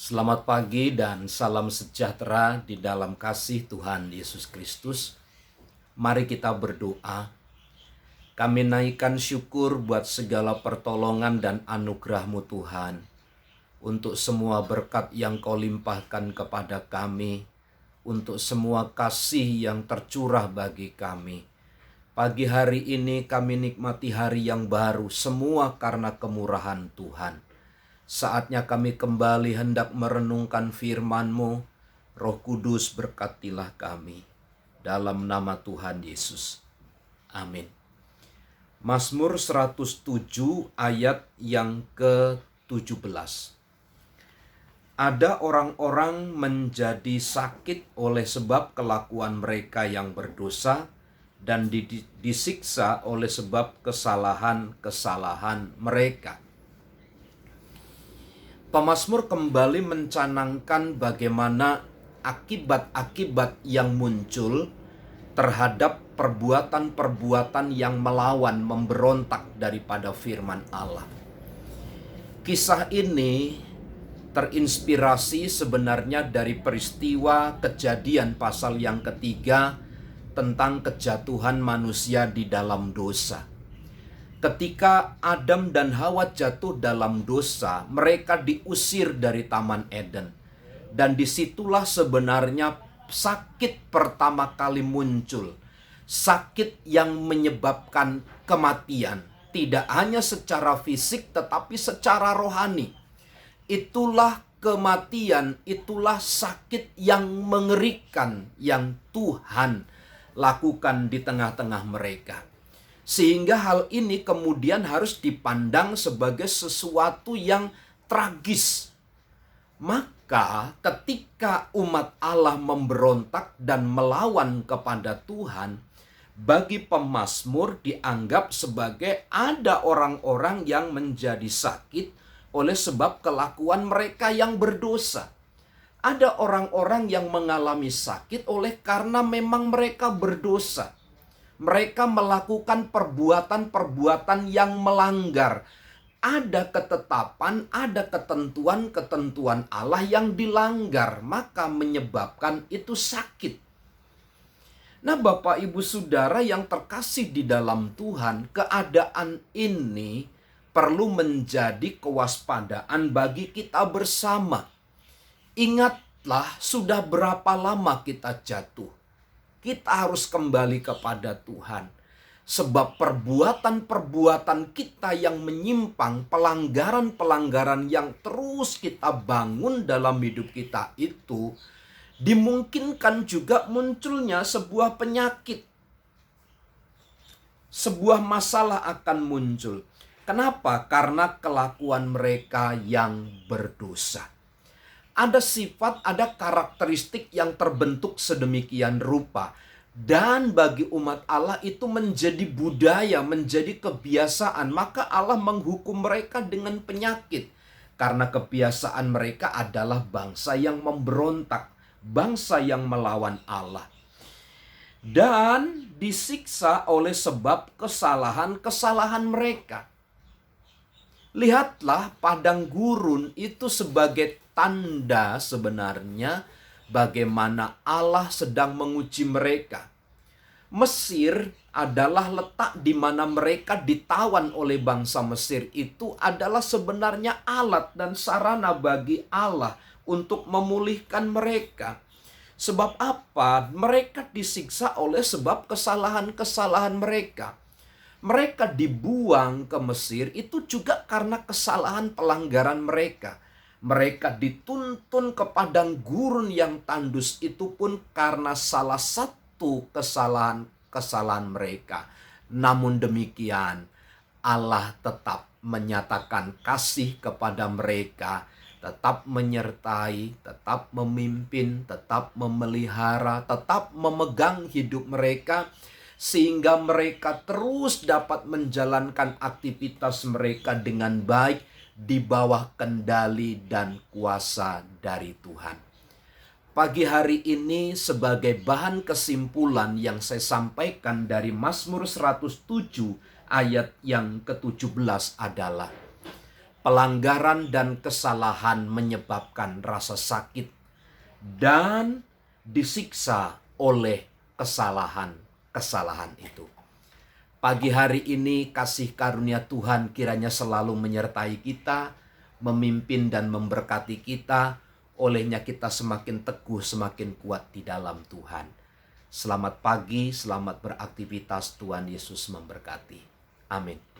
Selamat pagi dan salam sejahtera di dalam kasih Tuhan Yesus Kristus. Mari kita berdoa. Kami naikkan syukur buat segala pertolongan dan anugerah-Mu Tuhan. Untuk semua berkat yang Kau limpahkan kepada kami. Untuk semua kasih yang tercurah bagi kami. Pagi hari ini kami nikmati hari yang baru, semua karena kemurahan Tuhan. Saatnya kami kembali hendak merenungkan firman-Mu. Roh Kudus berkatilah kami. Dalam nama Tuhan Yesus. Amin. Mazmur 107 ayat yang ke-17. Ada orang-orang menjadi sakit oleh sebab kelakuan mereka yang berdosa dan disiksa oleh sebab kesalahan-kesalahan mereka. Pemazmur kembali mencanangkan bagaimana akibat-akibat yang muncul terhadap perbuatan-perbuatan yang melawan, memberontak daripada firman Allah. Kisah ini terinspirasi sebenarnya dari peristiwa Kejadian pasal yang ketiga tentang kejatuhan manusia di dalam dosa. Ketika Adam dan Hawa jatuh dalam dosa, mereka diusir dari Taman Eden. Dan disitulah sebenarnya sakit pertama kali muncul. Sakit yang menyebabkan kematian. Tidak hanya secara fisik tetapi secara rohani. Itulah kematian, itulah sakit yang mengerikan yang Tuhan lakukan di tengah-tengah mereka. Sehingga hal ini kemudian harus dipandang sebagai sesuatu yang tragis. Maka ketika umat Allah memberontak dan melawan kepada Tuhan, bagi pemazmur dianggap sebagai ada orang-orang yang menjadi sakit oleh sebab kelakuan mereka yang berdosa. Ada orang-orang yang mengalami sakit oleh karena memang mereka berdosa. Mereka melakukan perbuatan-perbuatan yang melanggar. Ada ketetapan, ada ketentuan-ketentuan Allah yang dilanggar, maka menyebabkan itu sakit. Nah, Bapak Ibu Saudara yang terkasih di dalam Tuhan, keadaan ini perlu menjadi kewaspadaan bagi kita bersama. Ingatlah, sudah berapa lama kita jatuh. Kita harus kembali kepada Tuhan. Sebab perbuatan-perbuatan kita yang menyimpang, pelanggaran-pelanggaran yang terus kita bangun dalam hidup kita itu, dimungkinkan juga munculnya sebuah penyakit. Sebuah masalah akan muncul. Kenapa? Karena kelakuan mereka yang berdosa. Ada sifat, ada karakteristik yang terbentuk sedemikian rupa. Dan bagi umat Allah itu menjadi budaya, menjadi kebiasaan. Maka Allah menghukum mereka dengan penyakit. Karena kebiasaan mereka adalah bangsa yang memberontak. Bangsa yang melawan Allah. Dan disiksa oleh sebab kesalahan-kesalahan mereka. Lihatlah, padang gurun itu sebagai tanda sebenarnya bagaimana Allah sedang menguji mereka. Mesir adalah letak di mana mereka ditawan oleh bangsa Mesir. Itu adalah sebenarnya alat dan sarana bagi Allah untuk memulihkan mereka. Sebab apa? Mereka disiksa oleh sebab kesalahan-kesalahan mereka. Mereka dibuang ke Mesir itu juga karena kesalahan pelanggaran mereka. Mereka dituntun ke padang gurun yang tandus itu pun karena salah satu kesalahan mereka. Namun demikian, Allah tetap menyatakan kasih kepada mereka, tetap menyertai, tetap memimpin, tetap memelihara, tetap memegang hidup mereka, sehingga mereka terus dapat menjalankan aktivitas mereka dengan baik di bawah kendali dan kuasa dari Tuhan. Pagi hari ini sebagai bahan kesimpulan yang saya sampaikan dari Mazmur 107 ayat yang ke-17 adalah Pelanggaran dan kesalahan menyebabkan rasa sakit dan disiksa oleh kesalahan-kesalahan itu. Pagi hari ini kasih karunia Tuhan kiranya selalu menyertai kita, memimpin dan memberkati kita. Olehnya kita semakin teguh, semakin kuat di dalam Tuhan. Selamat pagi, selamat beraktivitas, Tuhan Yesus memberkati. Amin.